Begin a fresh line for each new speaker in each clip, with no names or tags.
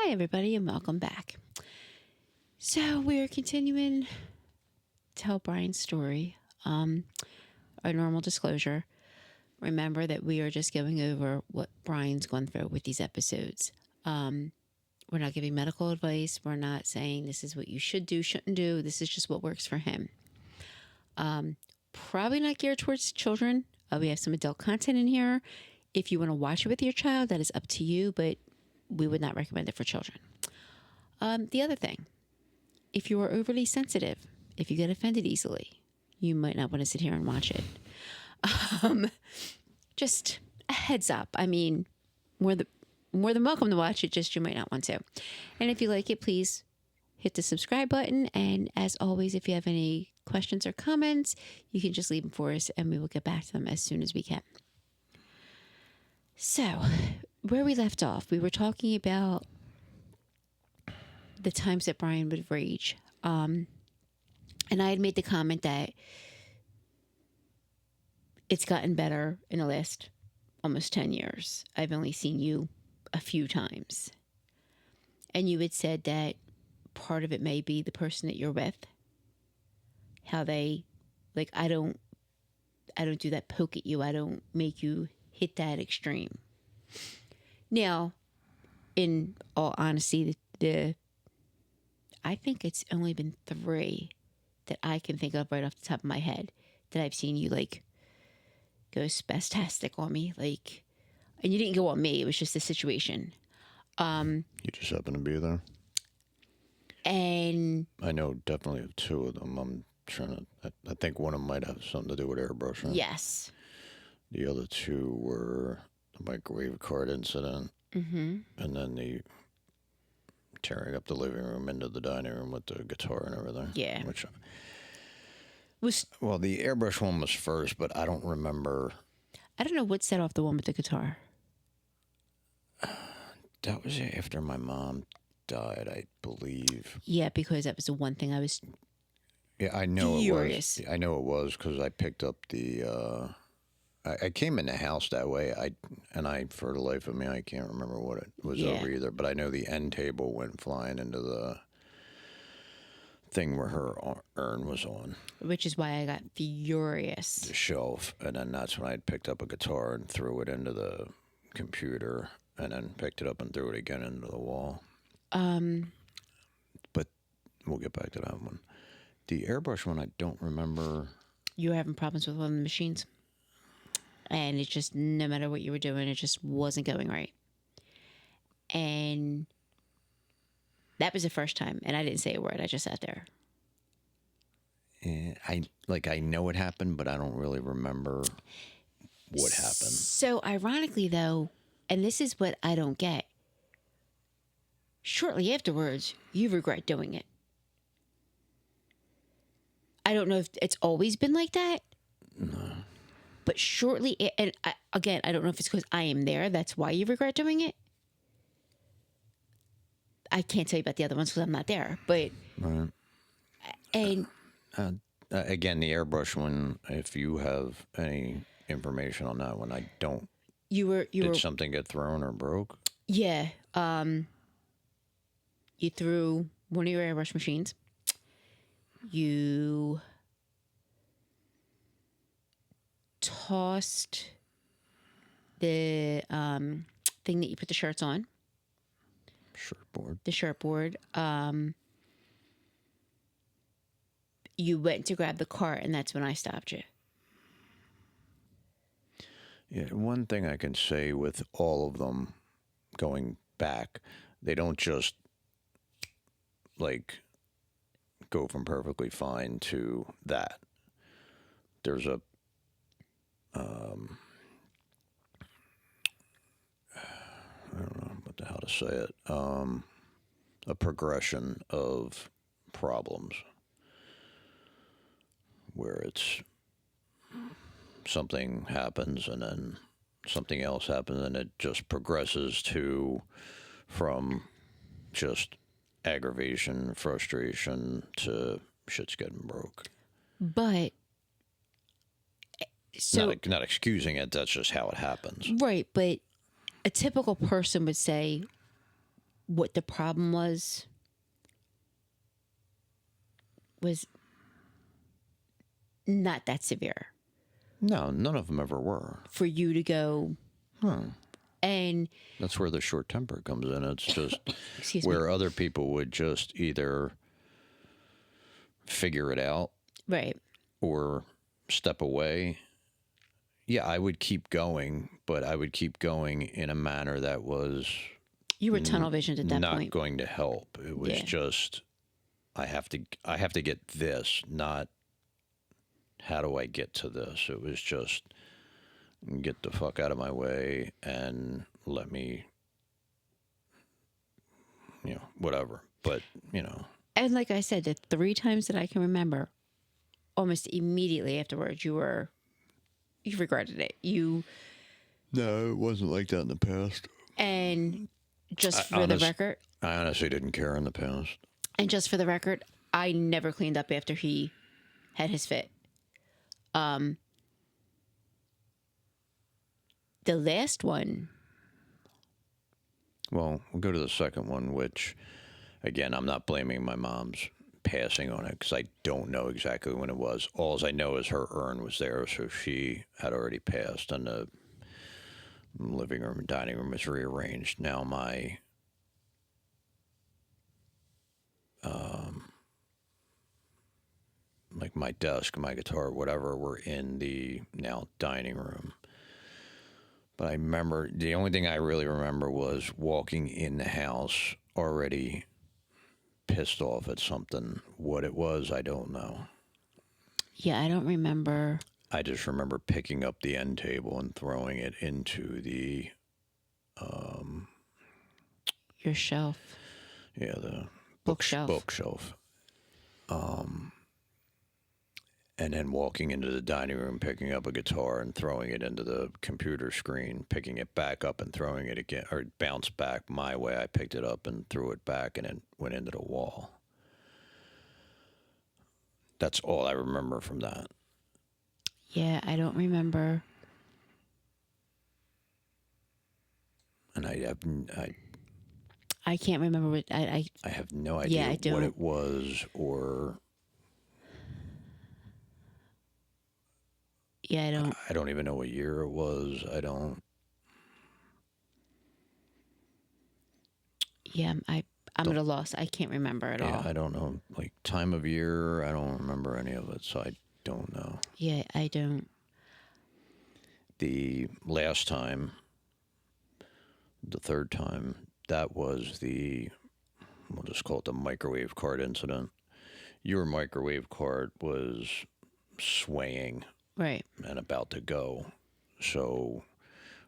Hi, everybody, and welcome back. So we're continuing to tell Brian's story. Our normal disclosure. Remember that we are just going over what Brian's gone through with these episodes. We're not giving medical advice. We're not saying this is what you should do, shouldn't do. This is just what works for him. Probably not geared towards children. We have some adult content in here. If you want to watch it with your child, that is up to you, but we would not recommend it for children. The other thing, if you are overly sensitive, if you get offended easily, you might not want to sit here and watch it. Just a heads up. I mean, more than welcome to watch it, just you might not want to. And if you like it, please hit the subscribe button. And as always, if you have any questions or comments, you can just leave them for us and we will get back to them as soon as we can. So, where we left off, we were talking about the times that Brian would rage. And I had made the comment that it's gotten better in the last almost 10 years. I've only seen you a few times. And you had said that part of it may be the person that you're with. How they, like, I don't do that poke at you. I don't make you hit that extreme. Now, in all honesty, I think it's only been 3 that I can think of right off the top of my head that I've seen you like go spastastic on me, like, and you didn't go on me. It was just the situation.
You just happen to be there.
And
I know definitely of 2 of them. I'm trying to. I think one of them might have something to do with airbrushing.
yes,
The other 2 were the microwave card incident, and then the tearing up the living room into the dining room with the guitar and everything.
Yeah.
Which
was
well, the airbrush one was first, but I don't remember.
I don't know what set off the one with the guitar.
That was after my mom died, I believe.
Yeah, because that was the one thing I was.
Yeah, I know
furious.
it was. I know it was because I picked up the. I came in the house that way. I for the life of me, I can't remember what it was over either. But I know the end table went flying into the thing where her urn was on.
Which is why I got furious.
The shelf, and then that's when I picked up a guitar and threw it into the computer, and then picked it up and threw it again into the wall. But we'll get back to that one. The airbrush one, I don't remember.
You were having problems with one of the machines. And it just, no matter what you were doing, it just wasn't going right. And that was the first time. And I didn't say a word. I just sat there.
Yeah, I know it happened, but I don't really remember what happened.
So ironically, though, and this is what I don't get. Shortly afterwards, you regret doing it. I don't know if it's always been like that.
No.
But shortly, and again, I don't know if it's because I am there. That's why you regret doing it. I can't tell you about the other ones because I'm not there. But
Right.
And
again, the airbrush one. If you have any information on that one, I don't. Did something get thrown or broke?
Yeah. You threw one of your airbrush machines. You tossed the thing that you put the shirts on.
Shirtboard.
The shirtboard. You went to grab the cart, and that's when I stopped you.
Yeah, one thing I can say with all of them going back, they don't just like go from perfectly fine to that. There's a I don't know how to say it, a progression of problems where it's something happens and then something else happens and it just progresses from just aggravation, frustration to shit's getting broke.
But so
not excusing it, that's just how it happens.
right, but a typical person would say, what the problem was not that severe
No, none of them ever were.
for you to go and
That's where the short temper comes in. It's just
excuse me,
where other people would just either figure it out
right?
or step away. Yeah, I would keep going, but I would keep going in a manner that was
You were tunnel visioned at that
not
point.
going to help. It was
Yeah.
just I have to get this, not how do I get to this. It was just get the fuck out of my way and let me, whatever. But,
And like I said, the 3 times that I can remember, almost immediately afterwards, you regretted it.
no, it wasn't like that in the past.
And just for the record,
I honestly didn't care in the past.
and just for the record, I never cleaned up after he had his fit. The last one,
Well, we'll go to the second one, which, again, I'm not blaming my mom's passing on it because I don't know exactly when it was. All I know is her urn was there, so she had already passed, and the living room and dining room was rearranged. Now my like my desk, my guitar, whatever, were in the now dining room. But I remember the only thing I really remember was walking in the house already pissed off at something. What it was, I don't know.
yeah, I don't remember.
I just remember picking up the end table and throwing it into the
Your shelf,
the
bookshelf.
bookshelf. And then walking into the dining room, picking up a guitar and throwing it into the computer screen, picking it back up and throwing it again, or it bounced back my way. I picked it up and threw it back and it went into the wall. That's all I remember from that.
Yeah, I don't remember.
And
I can't remember what
I have no idea
I
what
don't.
it was or
Yeah, I don't.
I don't even know what year it was. I don't.
Yeah, I'm at a loss. I can't remember at all.
I don't know. Like time of year, I don't remember any of it, so I don't know.
Yeah, I don't.
The last time, the third time, that was we'll just call it the microwave card incident. Your microwave card was swaying
Right.
and about to go. So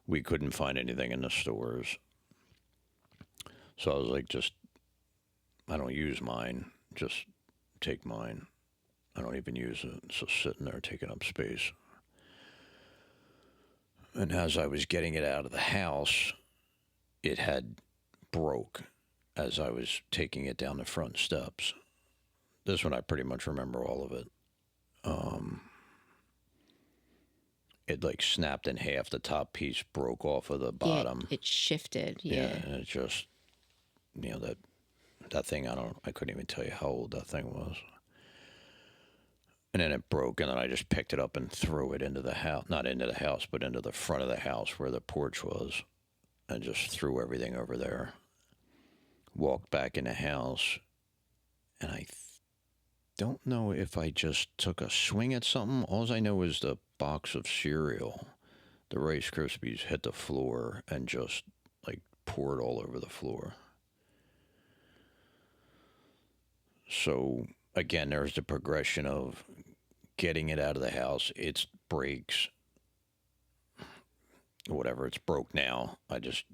we couldn't find anything in the stores. So I was like, I don't use mine. Just take mine. I don't even use it. It's just sitting there taking up space. And as I was getting it out of the house, it had broke as I was taking it down the front steps. This one I pretty much remember all of it. It like snapped in half. The top piece broke off of the bottom.
Yeah, it shifted. Yeah.
And it just, that thing, I couldn't even tell you how old that thing was. And then it broke, and then I just picked it up and threw it into the house. Not into the house, but into the front of the house where the porch was. And just threw everything over there. Walked back in the house, and I don't know if I just took a swing at something. All I know is the box of cereal, the Rice Krispies, hit the floor and just like poured all over the floor. So again, there's the progression of getting it out of the house. It breaks, whatever, it's broke now. I just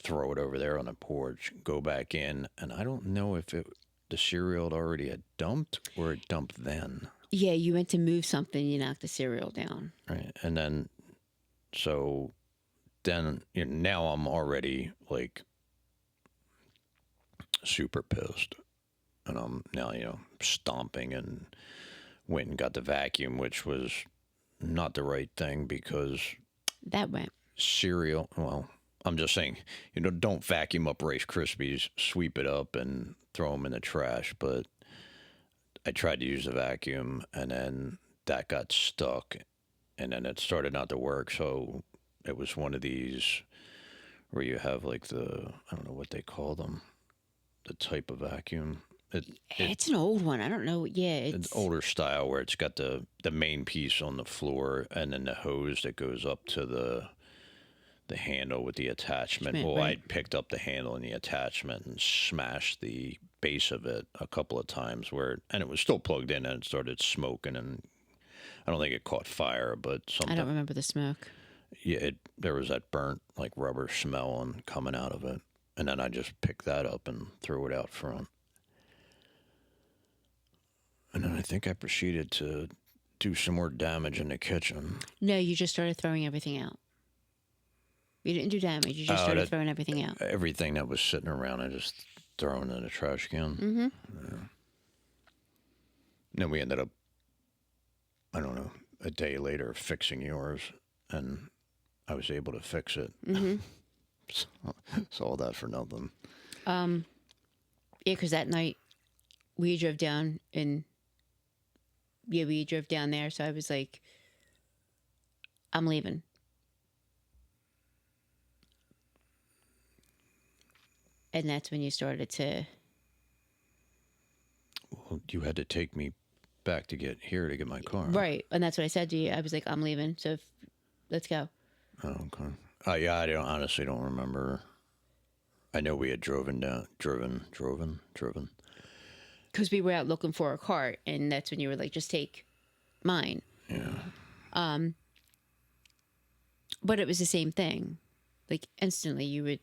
throw it over there on the porch, go back in, and I don't know if the cereal had dumped or it dumped then.
Yeah, you went to move something, you knocked the cereal down.
Right. And then, so then, now I'm already like super pissed. And I'm now, stomping and went and got the vacuum, which was not the right thing because
That went.
cereal, well, I'm just saying, don't vacuum up Rice Krispies, sweep it up, and throw them in the trash. But I tried to use the vacuum, and then that got stuck, and then it started not to work. So it was one of these where you have like I don't know what they call them, the type of vacuum. It
It's an old one. I don't know. Yeah,
an
it's
older style where it's got the main piece on the floor and then the hose that goes up to the handle with the attachment. Well,
right.
I picked up the handle and the attachment and smashed the base of it a couple of times and it was still plugged in and it started smoking, and I don't think it caught fire, but
I don't
something.
remember the smoke.
Yeah, there was that burnt like rubber smell and coming out of it, and then I just picked that up and threw it out front, and then I think I proceeded to do some more damage in the kitchen.
No, you just started throwing everything out. You didn't do damage. You just started
That
throwing everything out.
everything that was sitting around, I just thrown in the trash can.
Mm-hmm.
Then we ended up, I don't know, a day later fixing yours, and I was able to fix it.
Mm-hmm.
So, it's all that for nothing.
Yeah, because that night we drove down and we drove down there. So I was like, I'm leaving. And that's when you started to.
Well, you had to take me back to get here to get my car.
Right. And that's what I said to you. I was like, I'm leaving. So let's go.
Oh, okay. Yeah, I honestly don't remember. I know we had driven.
Because we were out looking for a cart. And that's when you were like, just take mine.
Yeah.
But it was the same thing. Like instantly you would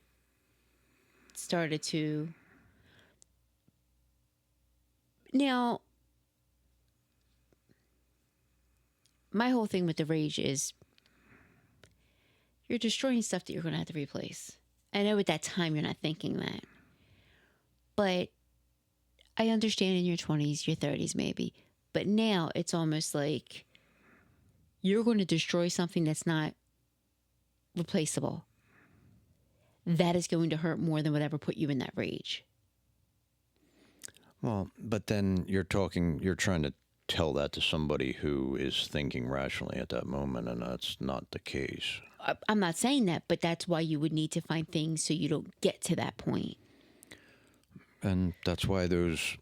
started to. Now, my whole thing with the rage is you're destroying stuff that you're going to have to replace. I know at that time you're not thinking that. But I understand in your 20s, your 30s maybe. But now it's almost like you're going to destroy something that's not replaceable. That is going to hurt more than whatever put you in that rage.
Well, but then you're trying to tell that to somebody who is thinking rationally at that moment, and that's not the case.
I'm not saying that, but that's why you would need to find things so you don't get to that point.
And that's why those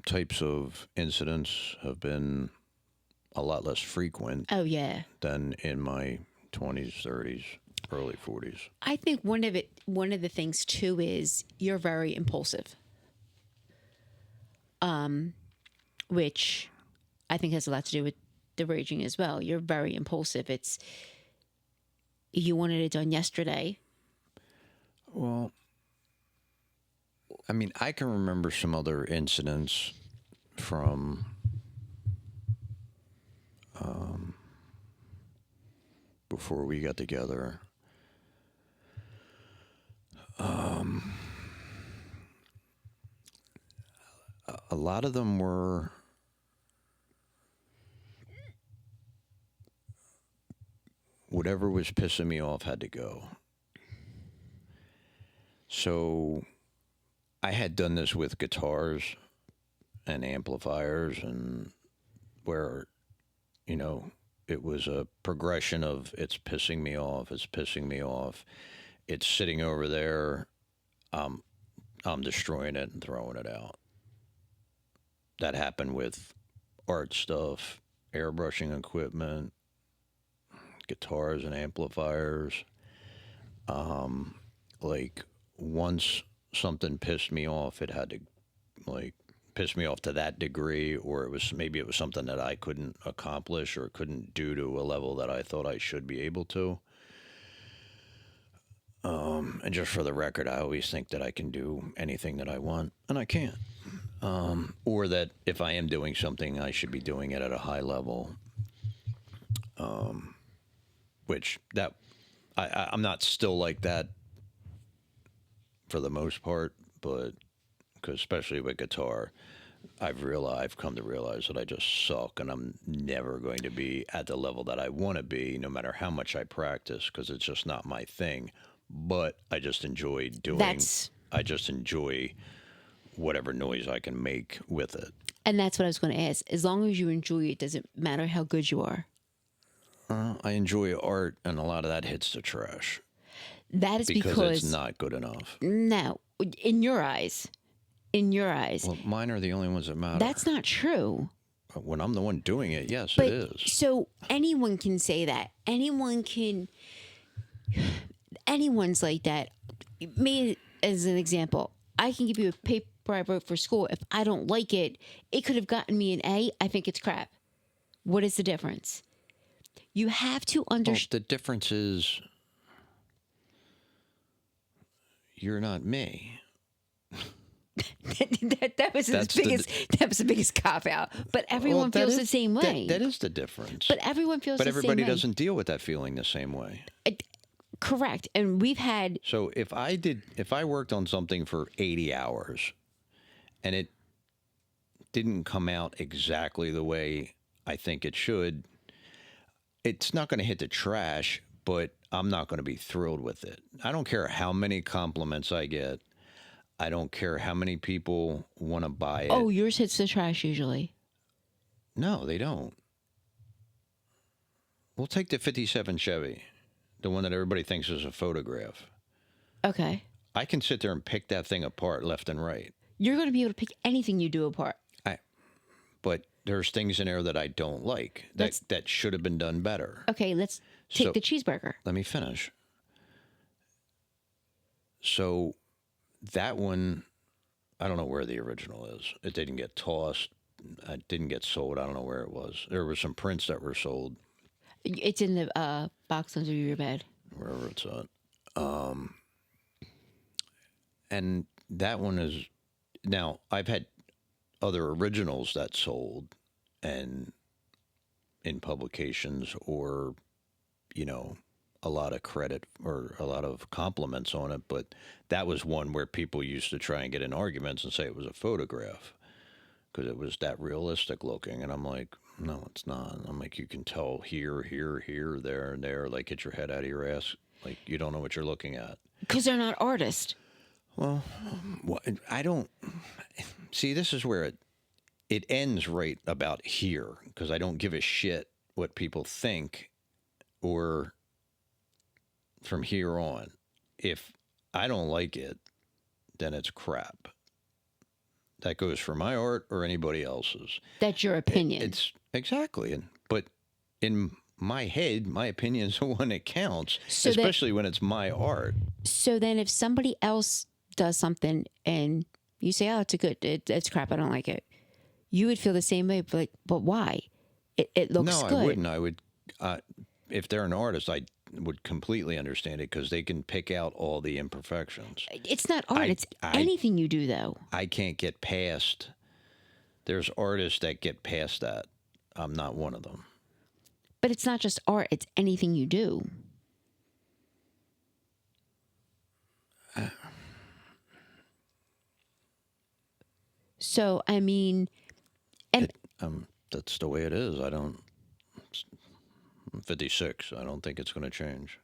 types of incidents have been a lot less frequent.
Oh, yeah.
Than in my 20s, 30s, early 40s.
I think one of the things too is you're very impulsive. Which I think has a lot to do with the raging as well. You're very impulsive. You wanted it done yesterday.
Well, I mean, I can remember some other incidents from before we got together. A lot of them were whatever was pissing me off had to go. So I had done this with guitars and amplifiers, and where, it was a progression of it's pissing me off, it's sitting over there, I'm destroying it and throwing it out. That happened with art stuff, airbrushing equipment, guitars and amplifiers. Like once something pissed me off, it had to piss me off to that degree, or maybe it was something that I couldn't accomplish or couldn't do to a level that I thought I should be able to. And just for the record, I always think that I can do anything that I want, and I can't. Or that if I am doing something, I should be doing it at a high level. Which I'm not still like that for the most part, but because especially with guitar, I've come to realize that I just suck, and I'm never going to be at the level that I want to be, no matter how much I practice, because it's just not my thing. but I just enjoy doing.
That's
I just enjoy whatever noise I can make with it.
and that's what I was going to ask. As long as you enjoy it, doesn't matter how good you are.
I enjoy art, and a lot of that hits the trash
That is
because
because
it's not good enough.
no, in your eyes,
Well, mine are the only ones that matter.
that's not true.
When I'm the one doing it, yes,
But
it is.
so anyone can say that. Anyone's like that. Me as an example, I can give you a paper I wrote for school. If I don't like it, it could have gotten me an A. I think it's crap. What is the difference? You have to
Well,
understand.
the difference is you're not me.
that was the biggest cop out. But everyone feels the same way.
That is the difference.
But everyone feels the same way.
But everybody doesn't deal with that feeling the same way.
Correct. And we've had.
So if I worked on something for 80 hours and it didn't come out exactly the way I think it should, it's not going to hit the trash, but I'm not going to be thrilled with it. I don't care how many compliments I get. I don't care how many people want to buy it.
Oh, yours hits the trash usually.
No, they don't. We'll take the 57 Chevy, the one that everybody thinks is a photograph.
Okay.
I can sit there and pick that thing apart left and right.
You're going to be able to pick anything you do apart.
But there's things in there that I don't like that should have been done better.
Okay, let's take the cheeseburger.
Let me finish. So that one, I don't know where the original is. It didn't get tossed. It didn't get sold. I don't know where it was. There were some prints that were sold.
It's in the box under your bed.
Wherever it's at. And that one is, now I've had other originals that sold and in publications or, a lot of credit or a lot of compliments on it. But that was one where people used to try and get in arguments and say it was a photograph because it was that realistic looking. And I'm like, no, it's not. I'm like, you can tell here, there, and there. Like, get your head out of your ass. Like, you don't know what you're looking at.
Because they're not artists.
Well, I don't see. This is where it ends right about here because I don't give a shit what people think, or from here on, if I don't like it, then it's crap. That goes for my art or anybody else's.
That's your opinion.
It's exactly, but in my head, my opinion is the one that counts, so especially when it's my art.
So then, if somebody else does something and you say, "Oh, it's crap. I don't like it," you would feel the same way. But why? It looks good.
No, I wouldn't. I would, if they're an artist, I would completely understand it because they can pick out all the imperfections.
It's not art. It's anything you do, though.
I can't get past. There's artists that get past that. I'm not one of them.
But it's not just art. It's anything you do. So, I mean, and
that's the way it is. I'm 56. I don't think it's going to change.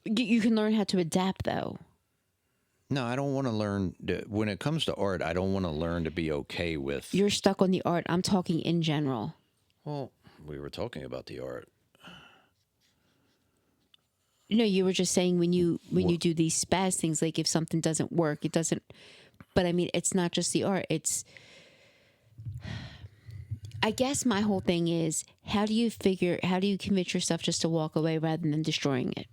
You can learn how to adapt, though.
No, I don't want to learn. When it comes to art, I don't want to learn to be okay with.
You're stuck on the art. I'm talking in general.
Well, we were talking about the art.
No, you were just saying when you do these spaz things, like if something doesn't work, it doesn't. But I mean, it's not just the art. I guess my whole thing is, how do you convince yourself just to walk away rather than destroying it?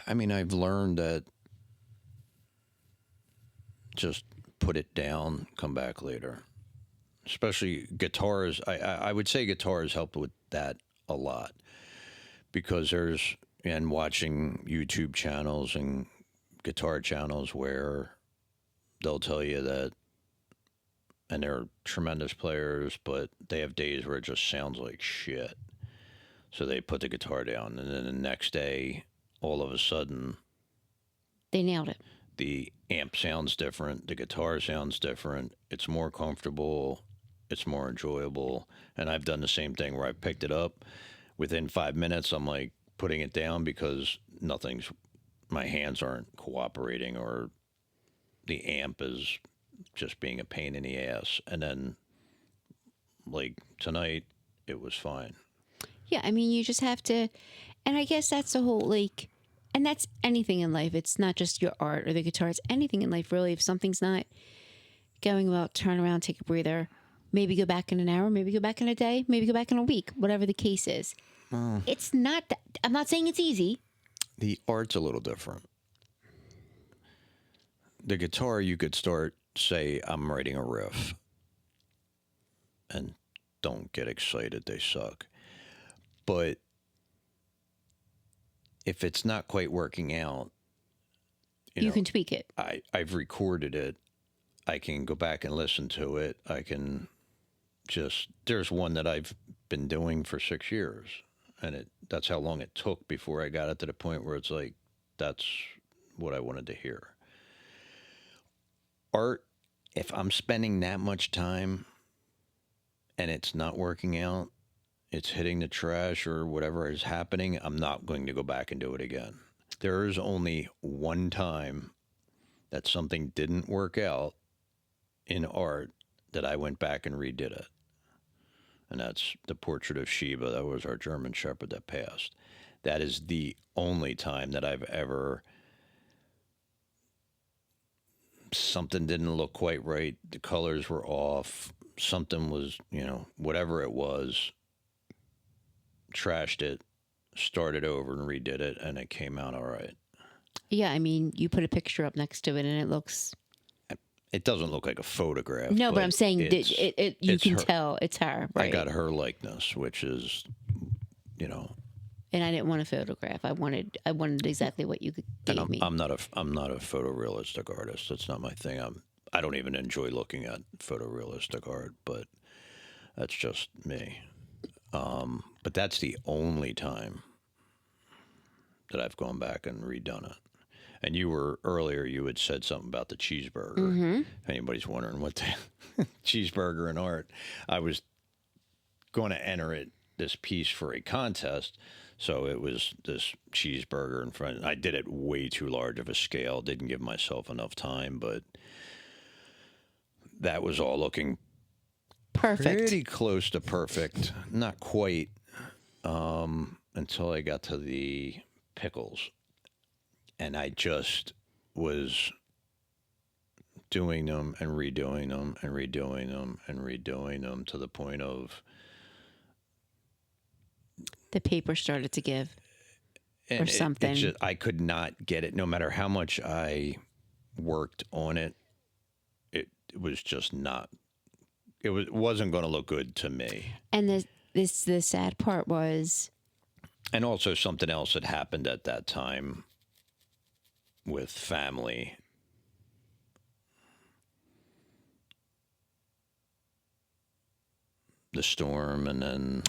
I mean, I've learned that just put it down, come back later. Especially guitars. I would say guitars help with that a lot because and watching YouTube channels and guitar channels where they'll tell you that, and they're tremendous players, but they have days where it just sounds like shit. So they put the guitar down, and then the next day, all of a sudden,
they nailed it.
The amp sounds different. The guitar sounds different. It's more comfortable. It's more enjoyable. And I've done the same thing where I picked it up. Within 5 minutes, I'm like putting it down because my hands aren't cooperating, or the amp is just being a pain in the ass. And then, like tonight, it was fine.
Yeah, I mean, you just have to, and I guess that's the whole, like, and that's anything in life. It's not just your art or the guitar, it's anything in life, really. If something's not going well, turn around, take a breather, maybe go back in an hour, maybe go back in a day, maybe go back in a week, whatever the case is. It's not that, I'm not saying it's easy.
The art's a little different. The guitar, you could start, say, I'm writing a riff, and don't get excited, they suck. But if it's not quite working out,
You can tweak it.
I've recorded it. I can go back and listen to it. I can there's one that I've been doing for 6 years, and that's how long it took before I got it to the point where it's like, that's what I wanted to hear. Art, if I'm spending that much time and it's not working out, it's hitting the trash or whatever is happening, I'm not going to go back and do it again. There is only one time that something didn't work out in art that I went back and redid it. And that's the portrait of Sheba. That was our German Shepherd that passed. That is the only time that I've ever, something didn't look quite right. The colors were off. Something was, whatever it was, trashed it, started over and redid it, and it came out all right.
Yeah, I mean, you put a picture up next to it and it looks...
It doesn't look like a photograph.
No, but I'm saying you can
her.
tell it's her, right?
I got her likeness, which is,
And I didn't want a photograph. I wanted exactly what you gave me.
I'm not a photorealistic artist. That's not my thing. I don't even enjoy looking at photorealistic art, but that's just me. But that's the only time that I've gone back and redone it. And earlier you had said something about the cheeseburger.
Mm-hmm.
If anybody's wondering what the cheeseburger in art, I was going to enter this piece for a contest. So it was this cheeseburger in front. I did it way too large of a scale. Didn't give myself enough time, but that was all looking
Perfect.
pretty close to perfect. Not quite, until I got to the pickles. And I just was doing them and redoing them and redoing them and redoing them to the point of...
The paper started to give or something.
I could not get it. No matter how much I worked on it, it was just not... It wasn't going to look good to me.
And the sad part was...
And also something else that happened at that time with family. The storm, and then...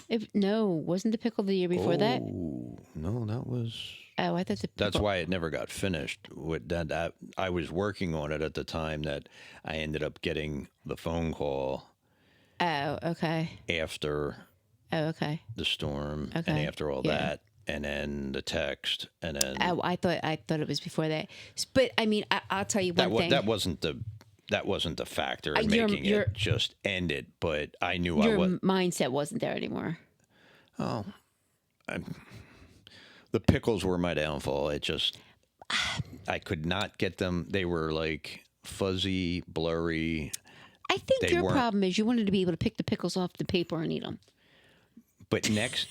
wasn't the pickle the year before that?
No, that was...
Oh, I thought the pickle...
That's why it never got finished. I was working on it at the time that I ended up getting the phone call.
Oh, okay.
After...
Oh, okay.
The storm,
okay.
And after all that. And then the text, and then...
Oh, I thought it was before that. But, I mean, I'll tell you one thing.
That wasn't the factor in making it just end it, but I knew
your mindset wasn't there anymore.
Oh. The pickles were my downfall. I could not get them. They were like fuzzy, blurry.
I think your problem is you wanted to be able to pick the pickles off the paper and eat them.
But next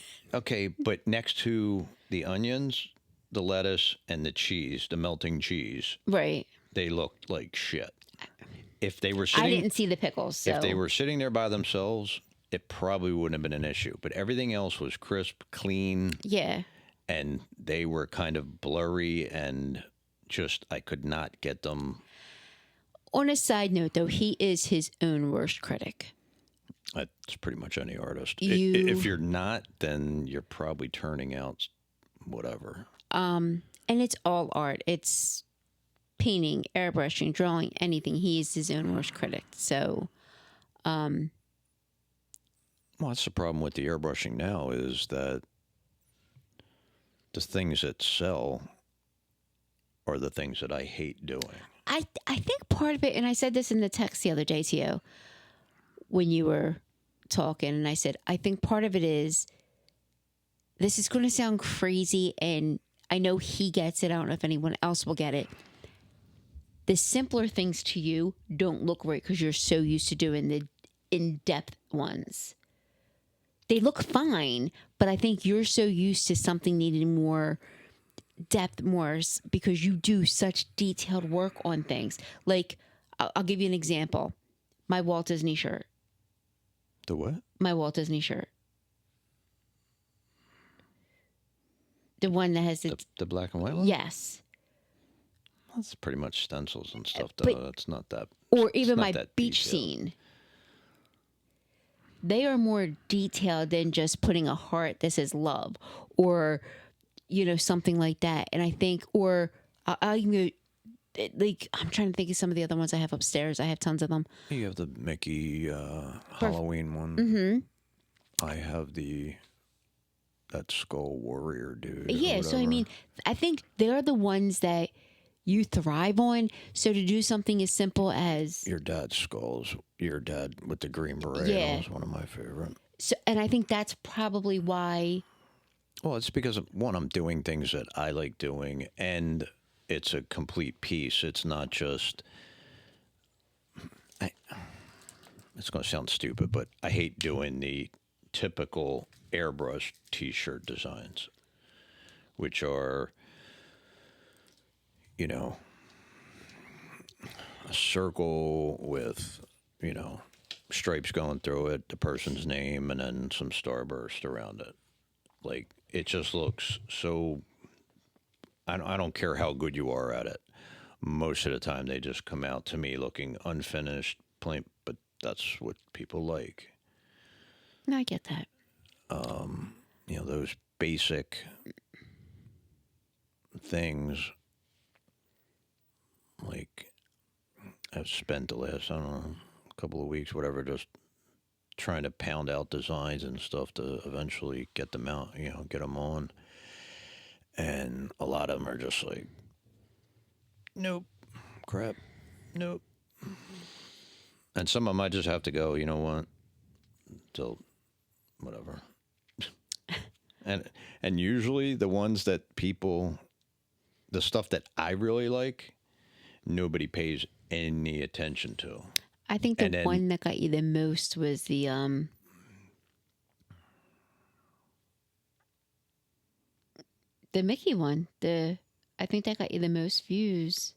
to the onions, the lettuce, and the cheese, the melting cheese,
right?
They looked like shit. If they were sitting,
I didn't see the pickles. So.
If they were sitting there by themselves, it probably wouldn't have been an issue. But everything else was crisp, clean.
Yeah.
And they were kind of blurry, and just I could not get them.
On a side note, though, he is his own worst critic.
That's pretty much any artist. If you're not, then you're probably turning out whatever.
And it's all art. It's painting, airbrushing, drawing, anything. He is his own worst critic. So,
well, that's the problem with the airbrushing now is that the things that sell are the things that I hate doing.
I think part of it, and I said this in the text the other day to you when you were talking, and I said, I think part of it is, this is going to sound crazy, and I know he gets it. I don't know if anyone else will get it. The simpler things to you don't look right because you're so used to doing the in-depth ones. They look fine, but I think you're so used to something needing more depth, because you do such detailed work on things. Like, I'll give you an example. My Walt Disney shirt.
The what?
My Walt Disney shirt. The one that has
the black and white one?
Yes.
That's pretty much stencils and stuff, though.
But,
That's not that.
Or even my beach
detailed.
scene. They are more detailed than just putting a heart that says love, or, something like that. And I think, or I'll even, like, I'm trying to think of some of the other ones I have upstairs. I have tons of them.
You have the Mickey Halloween one. Mm-hmm. I have that Skull Warrior dude.
Yeah, so I mean, I think they're the ones that you thrive on. So to do something as simple as
your dad's skulls, your dad with the green beret,
yeah,
was one of my favorite.
So, and I think that's probably why.
Well, it's because one, I'm doing things that I like doing, and it's a complete piece. It's not just. It's going to sound stupid, but I hate doing the typical airbrush T-shirt designs, which are, a circle with, stripes going through it, the person's name, and then some starburst around it. Like, it just looks so. I don't care how good you are at it. Most of the time, they just come out to me looking unfinished, plain. But that's what people like.
No, I get that.
Those basic things. Like, I've spent the last, I don't know, couple of weeks, whatever, just trying to pound out designs and stuff to eventually get them out, get them on. And a lot of them are just like, nope, crap, nope. And some of them I just have to go, you know what, till whatever. And usually the ones that the stuff that I really like, nobody pays any attention to.
I think the one that got you the most was the Mickey one. I think that got you the most views.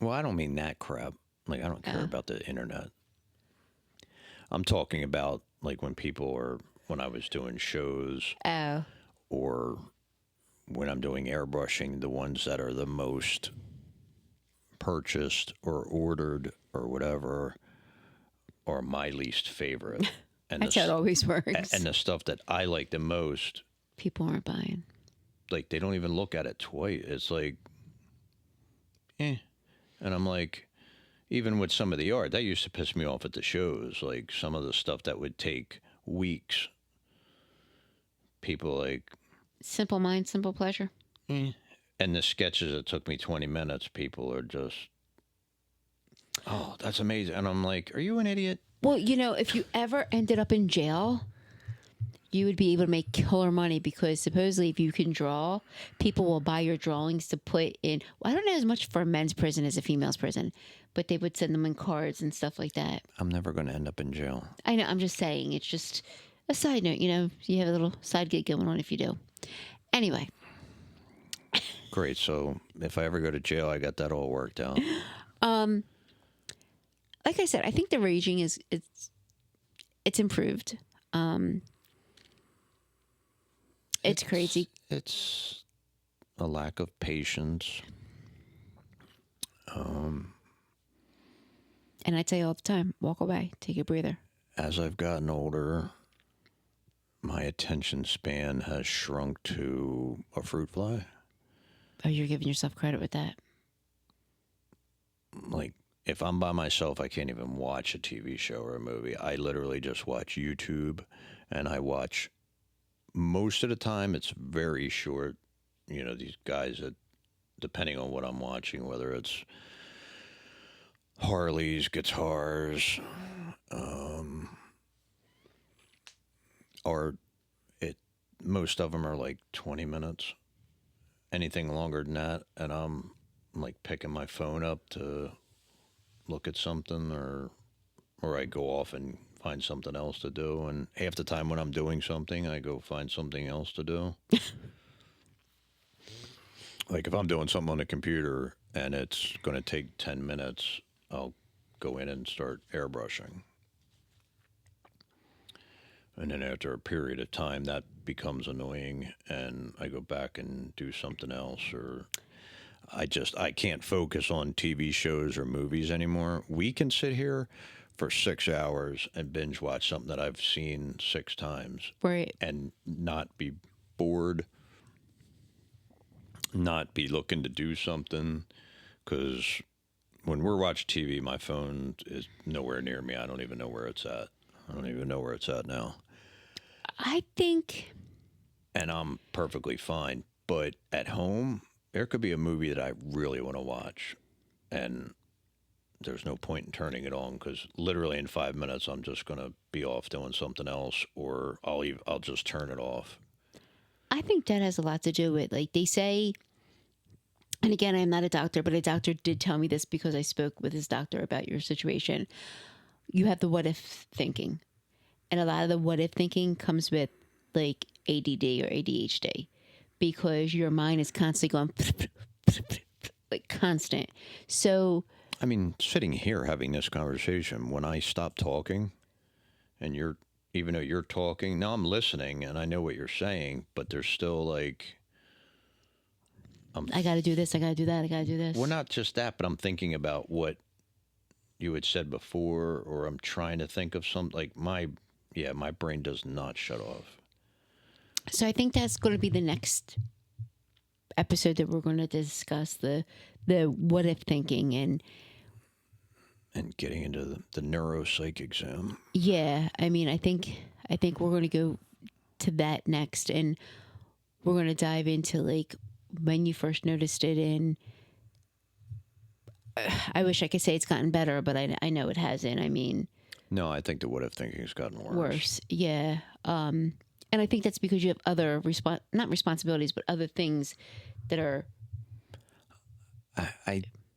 Well, I don't mean that crap. Like, I don't care about the internet. I'm talking about, like, when I was doing shows.
Oh.
Or when I'm doing airbrushing, the ones that are the most purchased or ordered or whatever are my least favorite. And
that's how it always works.
And the stuff that I like the most,
people aren't buying.
Like, they don't even look at it twice. It's like, And I'm like, even with some of the art, that used to piss me off at the shows. Like, some of the stuff that would take weeks. People like...
Simple mind, simple pleasure.
And the sketches that took me 20 minutes, people are just, oh, that's amazing. And I'm like, are you an idiot?
Well, if you ever ended up in jail, you would be able to make killer money, because supposedly if you can draw, people will buy your drawings to put in. Well, I don't know as much for a men's prison as a female's prison, but they would send them in cards and stuff like that.
I'm never going to end up in jail.
I know. I'm just saying. It's just a side note. You have a little side gig going on if you do. Anyway.
Great. So if I ever go to jail, I got that all worked out.
Like I said, I think the raging it's improved. It's crazy.
It's a lack of patience.
And I tell you all the time, walk away, take a breather.
As I've gotten older, my attention span has shrunk to a fruit fly.
Oh, you're giving yourself credit with that.
Like, if I'm by myself, I can't even watch a TV show or a movie. I literally just watch YouTube, and I watch, most of the time, it's very short these guys that, depending on what I'm watching, whether it's Harleys, guitars, or it, most of them are like 20 minutes. Anything longer than that, and I'm like picking my phone up to look at something, or I go off and find something else to do. And half the time when I'm doing something, I go find something else to do. Like if I'm doing something on the computer and it's going to take 10 minutes, I'll go in and start airbrushing. And then after a period of time, that becomes annoying, and I go back and do something else, or I can't focus on TV shows or movies anymore. We can sit here for 6 hours and binge watch something that I've seen 6 times,
Right.
and not be bored, not be looking to do something. Because when we're watching TV, my phone is nowhere near me. I don't even know where it's at. I don't even know where it's at now.
I think.
And I'm perfectly fine. But at home, there could be a movie that I really want to watch, and there's no point in turning it on, because literally in 5 minutes I'm just going to be off doing something else, or I'll just turn it off.
I think that has a lot to do with, like they say, and again, I'm not a doctor, but a doctor did tell me this because I spoke with his doctor about your situation. You have the what if thinking. And a lot of the what if thinking comes with like ADD or ADHD, because your mind is constantly going like constant. So,
I mean, sitting here having this conversation, when I stop talking and even though you're talking, now I'm listening and I know what you're saying, but there's still like,
I got to do this, I got to do that, I got to do this.
well, not just that, but I'm thinking about what you had said before, or I'm trying to think of something. Like my brain does not shut off.
So I think that's going to be the next episode that we're going to discuss the what if thinking and
getting into the neuropsych exam.
Yeah, I mean, I think we're going to go to that next, and we're going to dive into like when you first noticed it. And I wish I could say it's gotten better, but I know it hasn't. I mean,
no, I think the what if thinking has gotten worse.
Worse, yeah. And I think that's because you have other not responsibilities, but other things that are.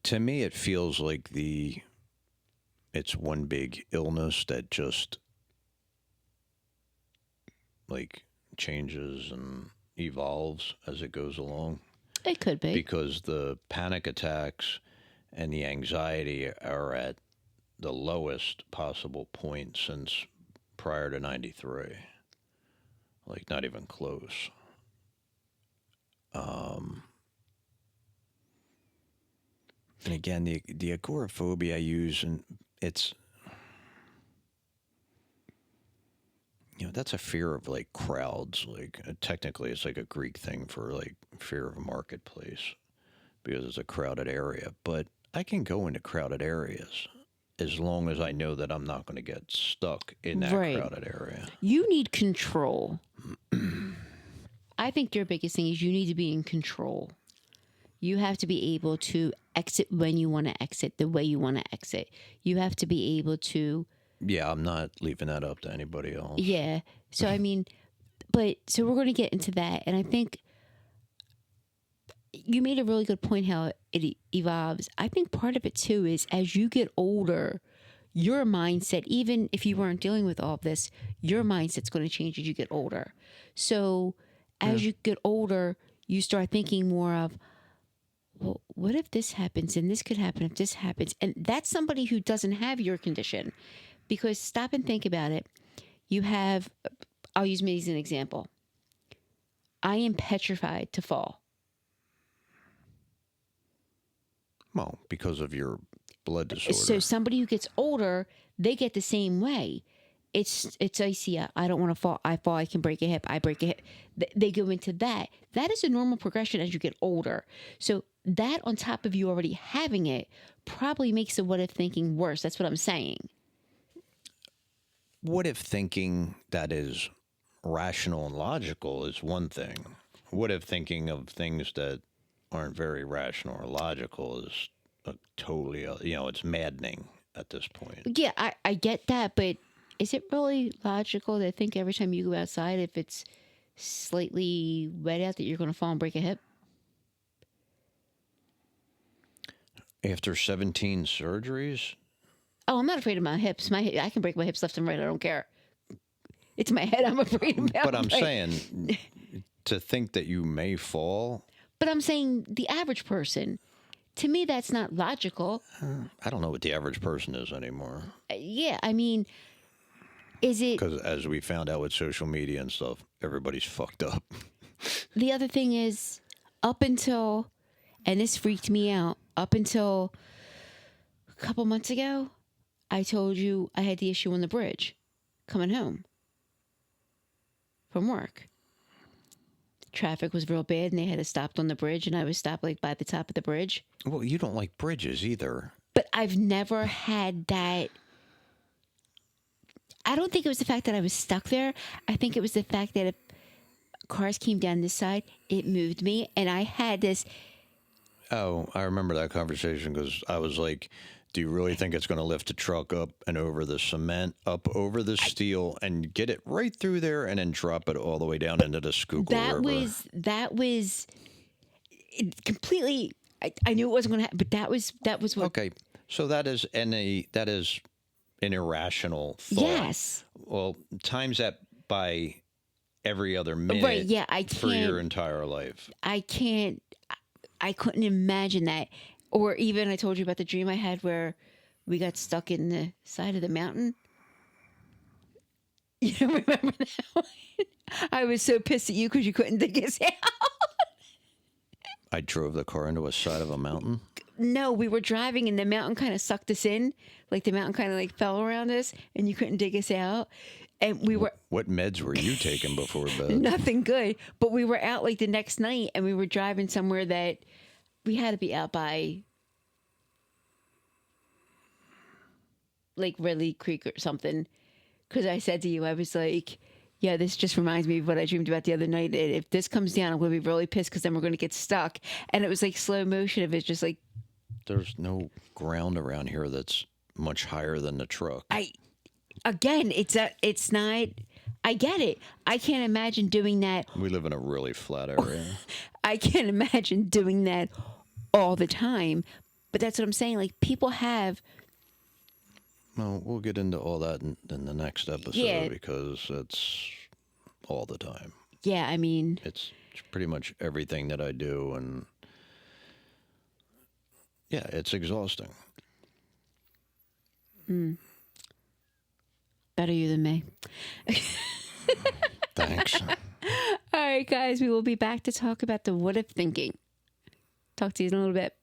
To me, it feels like it's one big illness that just like changes and evolves as it goes along.
It could be.
Because the panic attacks and the anxiety are at the lowest possible point since prior to 93. Like, not even close. And again, the agoraphobia I use, and it's, that's a fear of like crowds. Like, technically, it's like a Greek thing for like fear of a marketplace, because it's a crowded area. But I can go into crowded areas as long as I know that I'm not going to get stuck in that crowded area.
You need control. I think your biggest thing is you need to be in control. You have to be able to exit when you want to exit, the way you want to exit. You have to be able to.
Yeah, I'm not leaving that up to anybody else.
Yeah. So, I mean, so we're going to get into that. And I think you made a really good point how it evolves. I think part of it too is as you get older, your mindset, even if you weren't dealing with all of this, your mindset's going to change as you get older. So as you get older, you start thinking more of, well, what if this happens, and this could happen if this happens? And that's somebody who doesn't have your condition, because stop and think about it. You have, I'll use me as an example. I am petrified to fall.
Well, because of your blood disorder.
So somebody who gets older, they get the same way. It's icy. I don't want to fall. I fall. I can break a hip. I break a hip. They go into that. That is a normal progression as you get older. So that on top of you already having it probably makes the what if thinking worse. That's what I'm saying.
What if thinking that is rational and logical is one thing. what if thinking of things that aren't very rational or logical is totally, it's maddening at this point.
Yeah, I get that, but is it really logical to think every time you go outside, if it's slightly wet out, that you're going to fall and break a hip?
After 17 surgeries?
Oh, I'm not afraid of my hips. I can break my hips left and right. I don't care. It's my head I'm afraid about.
But I'm saying to think that you may fall.
But I'm saying the average person. To me, that's not logical.
I don't know what the average person is anymore.
Yeah, I mean, is it...
Because as we found out with social media and stuff, everybody's fucked up.
The other thing is, up until, and this freaked me out, up until a couple months ago, I told you I had the issue on the bridge coming home from work. Traffic was real bad and they had to stop on the bridge, and I was stopped like by the top of the bridge.
Well, you don't like bridges either.
But I've never had that. I don't think it was the fact that I was stuck there. I think it was the fact that if cars came down this side, it moved me, and I had this.
Oh, I remember that conversation because I was like, do you really think it's going to lift a truck up and over the cement, up over the steel, and get it right through there and then drop it all the way down into the Schuylkill River?
That was completely. I knew it wasn't going to happen, but that was what.
Okay, so that is an irrational thought.
Yes.
Well, times that by every other minute.
Right? Yeah, I can't.
For your entire life.
I can't. I couldn't imagine that. Or even I told you about the dream I had where we got stuck in the side of the mountain. You don't remember that one? I was so pissed at you because you couldn't dig us out.
I drove the car into a side of a mountain.
No, we were driving and the mountain kind of sucked us in. Like the mountain kind of like fell around us and you couldn't dig us out. And we were...
What meds were you taking before bed?
Nothing good. But we were out like the next night and we were driving somewhere that we had to be out by like Ridley Creek or something. Because I said to you, I was like, yeah, this just reminds me of what I dreamed about the other night. If this comes down, I'm going to be really pissed because then we're going to get stuck. And it was like slow motion of it, just like...
There's no ground around here that's much higher than the truck.
It's not... I get it. I can't imagine doing that.
We live in a really flat area.
I can't imagine doing that all the time. But that's what I'm saying. Like, people have...
Well, we'll get into all that in the next episode because it's all the time.
Yeah, I mean...
It's pretty much everything that I do, and yeah, it's exhausting.
Better you than me.
Thanks.
All right, guys, we will be back to talk about the what if thinking. Talk to you in a little bit.